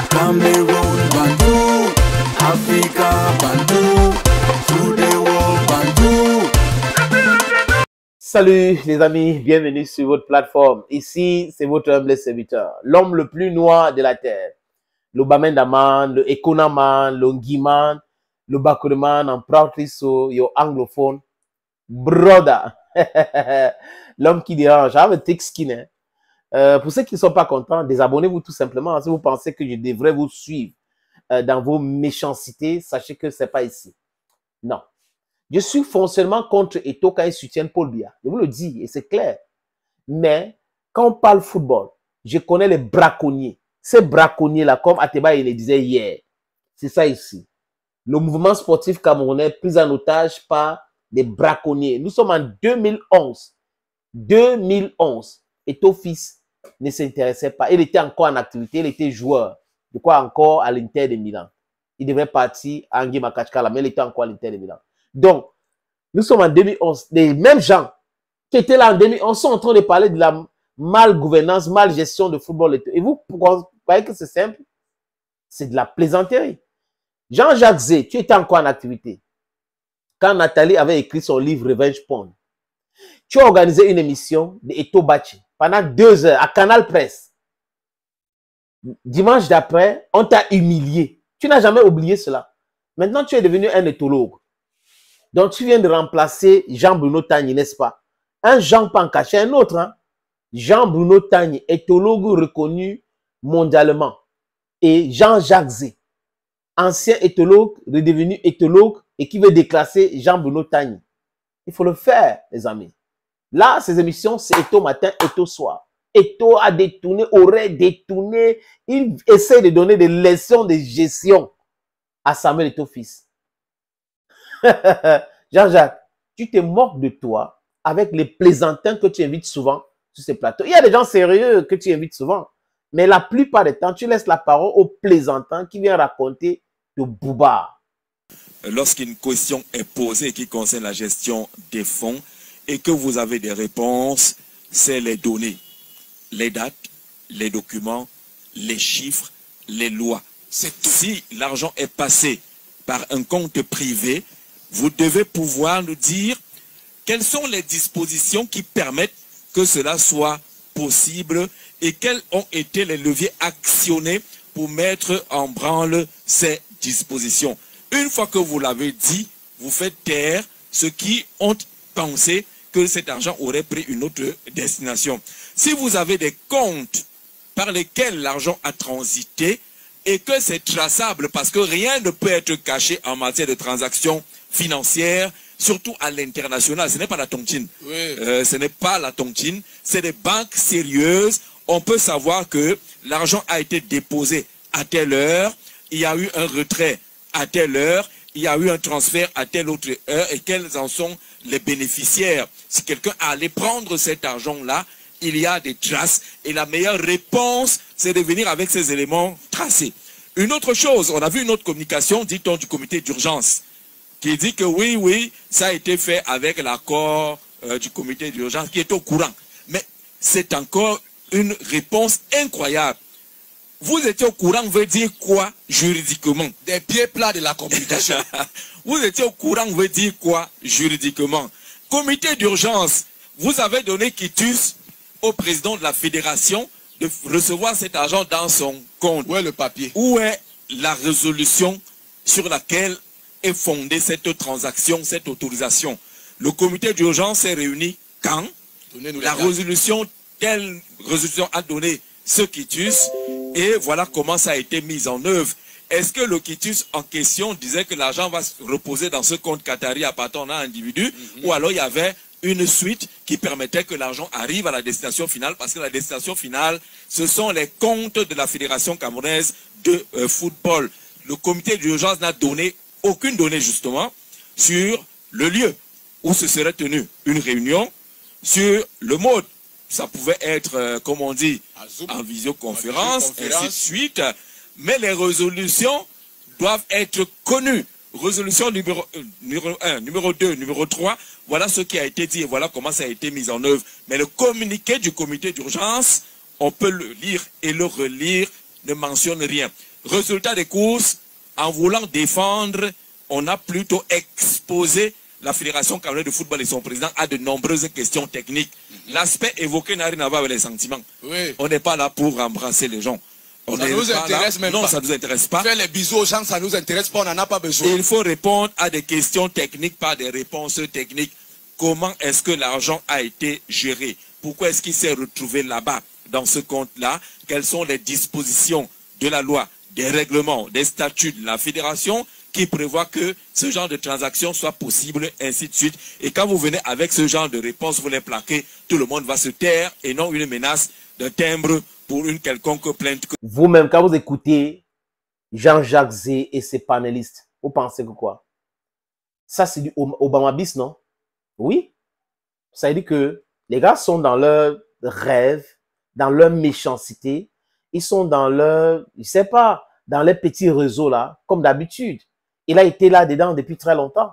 Cameroon, Bandou, Africa, Bandou, to the world, Bandou. Salut les amis, bienvenue sur votre plateforme. Ici, c'est votre humble serviteur, l'homme le plus noir de la terre. Le Bamendaman, le Ekonaman, le Ngiman, le Bakureman, en pratriso, yo anglophone, brother. L'homme qui dérange, I have a thick skin. Pour ceux qui ne sont pas contents, désabonnez-vous tout simplement. Si vous pensez que je devrais vous suivre dans vos méchancetés, sachez que ce n'est pas ici. Non. Je suis foncièrement contre Eto'o quand il soutient Paul Biya. Je vous le dis, et c'est clair. Mais, quand on parle football, je connais les braconniers. Ces braconniers-là, comme Ateba il le disait hier, c'est ça ici. Le mouvement sportif camerounais pris en otage par des braconniers. Nous sommes en 2011. 2011. Eto'o fils ne s'intéressait pas. Il était encore en activité, il était joueur. De quoi encore à l'Inter de Milan. Il devait partir à Angui Makachkala, mais il était encore à l'Inter de Milan. Donc, nous sommes en 2011. Les mêmes gens qui étaient là en 2011 sont en train de parler de la mal-gouvernance, mal-gestion de football. Et vous, pourquoi vous croyez que c'est simple? C'est de la plaisanterie. Jean-Jacques Zé, tu étais encore en activité. Quand Nathalie avait écrit son livre Revenge Porn, tu as organisé une émission de Eto'o Bachi pendant 2 heures à Canal Presse. Dimanche d'après, on t'a humilié. Tu n'as jamais oublié cela. Maintenant, tu es devenu un éthologue. Donc, tu viens de remplacer Jean-Bruno Tagny, n'est-ce pas? Un Jean pas en caché, un autre. Hein? Jean-Bruno Tagny, éthologue reconnu mondialement. Et Jean-Jacques Zé, ancien éthologue, redevenu éthologue et qui veut déclasser Jean-Bruno Tagny. Il faut le faire, les amis. Là, ces émissions, c'est Eto'o matin, Eto'o soir. Eto'o a détourné, aurait détourné. Il essaie de donner des leçons de gestion à Samuel Eto'o fils. Jean-Jacques, tu te moques de toi avec les plaisantins que tu invites souvent sur ces plateaux. Il y a des gens sérieux que tu invites souvent, mais la plupart du temps, tu laisses la parole aux plaisantins qui viennent raconter de boubard. Lorsqu'une question est posée qui concerne la gestion des fonds et que vous avez des réponses, c'est les données, les dates, les documents, les chiffres, les lois. Si l'argent est passé par un compte privé, vous devez pouvoir nous dire quelles sont les dispositions qui permettent que cela soit possible et quels ont été les leviers actionnés pour mettre en branle ces dispositions. Une fois que vous l'avez dit, vous faites taire ceux qui ont pensé que cet argent aurait pris une autre destination. Si vous avez des comptes par lesquels l'argent a transité et que c'est traçable parce que rien ne peut être caché en matière de transactions financières, surtout à l'international, ce n'est pas la tontine. Oui. Ce n'est pas la tontine, c'est des banques sérieuses. On peut savoir que l'argent a été déposé à telle heure, il y a eu un retrait à telle heure, il y a eu un transfert à telle autre heure et quels en sont les bénéficiaires. Si quelqu'un allait prendre cet argent-là, il y a des traces et la meilleure réponse, c'est de venir avec ces éléments tracés. Une autre chose, on a vu une autre communication, dit-on, du comité d'urgence, qui dit que oui, ça a été fait avec l'accord du comité d'urgence qui est au courant. Mais c'est encore une réponse incroyable. Vous étiez au courant veut dire quoi juridiquement? Des pieds plats de la communication. Vous étiez au courant veut dire quoi juridiquement? Comité d'urgence, vous avez donné quitus au président de la fédération de recevoir cet argent dans son compte. Où est le papier? Où est la résolution sur laquelle est fondée cette transaction, cette autorisation? Le comité d'urgence s'est réuni quand? La résolution, telle résolution a donné ce quitus et voilà comment ça a été mis en œuvre. Est-ce que le quitus en question disait que l'argent va se reposer dans ce compte qatari appartenant à un individu ou alors il y avait une suite qui permettait que l'argent arrive à la destination finale parce que la destination finale, ce sont les comptes de la Fédération camerounaise de football. Le comité d'urgence n'a donné aucune donnée justement sur le lieu où se serait tenue une réunion, sur le mode. Ça pouvait être, comme on dit, en visioconférence, ainsi de suite. Mais les résolutions doivent être connues. Résolution numéro 1, numéro 2, numéro 3, voilà ce qui a été dit et voilà comment ça a été mis en œuvre. Mais le communiqué du comité d'urgence, on peut le lire et le relire, ne mentionne rien. Résultat des courses, en voulant défendre, on a plutôt exposé la Fédération camerounaise de football et son président à de nombreuses questions techniques. L'aspect évoqué n'a rien à voir avec les sentiments. Oui. On n'est pas là pour embrasser les gens. On Ça nous intéresse même non, pas. ça ne nous intéresse pas. Faire les bisous aux gens, ça nous intéresse pas, on n'en a pas besoin. Il faut répondre à des questions techniques par des réponses techniques. Comment est-ce que l'argent a été géré? Pourquoi est-ce qu'il s'est retrouvé là-bas, dans ce compte-là? Quelles sont les dispositions de la loi, des règlements, des statuts de la fédération qui prévoient que ce genre de transaction soit possible, ainsi de suite. Et quand vous venez avec ce genre de réponse, vous les plaquez, tout le monde va se taire et non une menace de timbre pour une quelconque plainte. Vous-même, quand vous écoutez Jean-Jacques Zé et ses panélistes, vous pensez que quoi? Ça, c'est du Obama bis, non? Oui. Ça veut dire que les gars sont dans leur rêve, dans leur méchanceté. Ils sont dans leur, je sais pas, dans les petits réseaux là, comme d'habitude. Il a été là-dedans depuis très longtemps.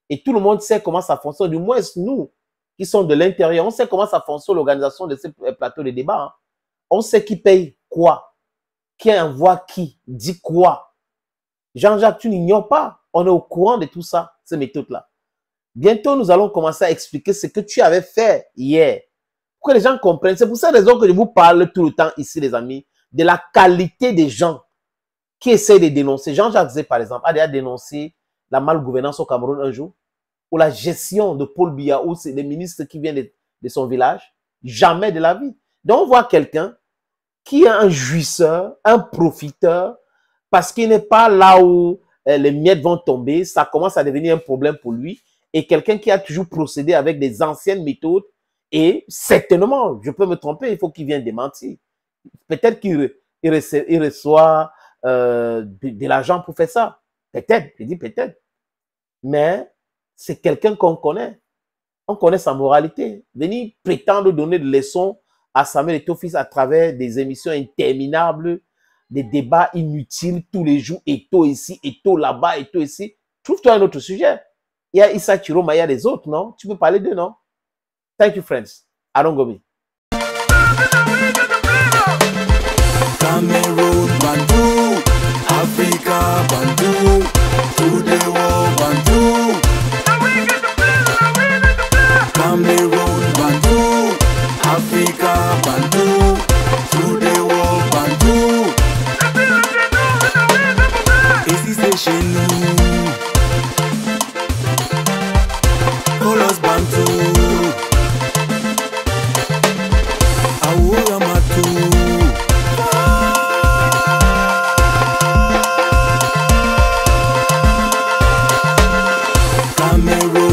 Et tout le monde sait comment ça fonctionne. Du moins, nous, qui sommes de l'intérieur, on sait comment ça fonctionne, l'organisation de ces plateaux de débat. Hein. On sait qui paye quoi, qui envoie qui, dit quoi. Jean-Jacques, tu n'ignores pas. On est au courant de tout ça, ces méthodes-là. Bientôt, nous allons commencer à expliquer ce que tu avais fait hier. Pour que les gens comprennent. C'est pour cette raison que je vous parle tout le temps ici, les amis, de la qualité des gens qui essaient de dénoncer. Jean-Jacques Zé, par exemple, a déjà dénoncé la malgouvernance au Cameroun un jour, ou la gestion de Paul Biya, ou c'est des ministres qui viennent de son village. Jamais de la vie. Donc, on voit quelqu'un qui est un jouisseur, un profiteur, parce qu'il n'est pas là où les miettes vont tomber, ça commence à devenir un problème pour lui, et quelqu'un qui a toujours procédé avec des anciennes méthodes, et certainement, je peux me tromper, il faut qu'il vienne démentir. Peut-être qu'il reçoit de l'argent pour faire ça. Peut-être, je dis peut-être. Mais c'est quelqu'un qu'on connaît. On connaît sa moralité. Venir prétendre donner des leçons à Samuel Eto'o-Fils à travers des émissions interminables, des débats inutiles tous les jours, Eto'o ici, Eto'o là-bas, Eto'o ici. Trouve-toi un autre sujet. Il y a Issa Chiroma, il y a des autres, non? Tu peux parler d'eux, non? Thank you, friends. Aaron Gomi. Cameroon Bantu, Africa Bantu, to the world Bantu. Cameroon Bantu, Africa Bantu, to the world Bantu. Ici c'est chez nous, Colos Bantu, Aoura Matu. Cameroon